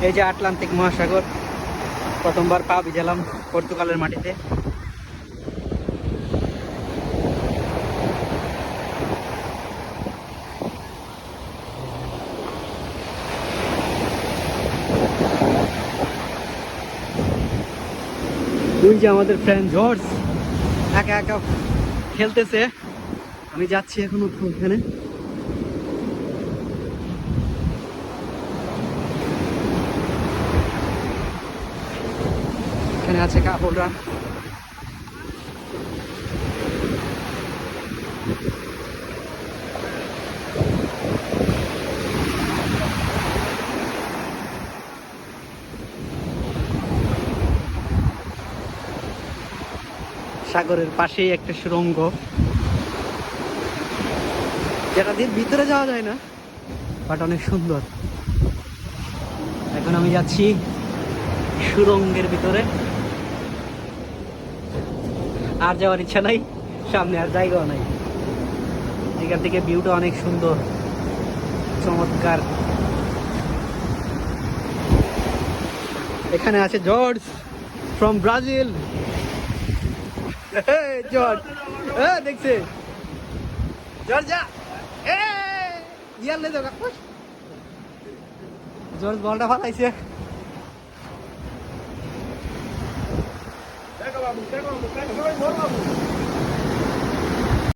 এই যে আটলান্টিক মহাসাগর, প্রথমবার পা ভিজালাম পর্তুগালের মাটিতে। ওই যে আমাদের ফ্রেন্ড জর্জ একা একা খেলতেছে, আমি যাচ্ছি এখন ওখানে। এখানে আছে কাপড়রা। সাগরের পাশেই একটা সুড়ঙ্গ, যেটা দিয়ে ভিতরে যাওয়া যায় না, বাট অনেক সুন্দর। এখন আমি যাচ্ছি সুড়ঙ্গের ভিতরে, আর যাওয়ার ইচ্ছা নাই, সামনে আর জায়গাও নাই। এখান থেকে ভিউটা অনেক সুন্দর, চমৎকার। এখানে আছে জর্জ ফ্রম ব্রাজিল। জর্জ দেখছে জর্জ, যা ইয়ালে যাও। জর্জ বলটা ফালাইছে। Pega, babu, pega, babu, pega, vai, babu.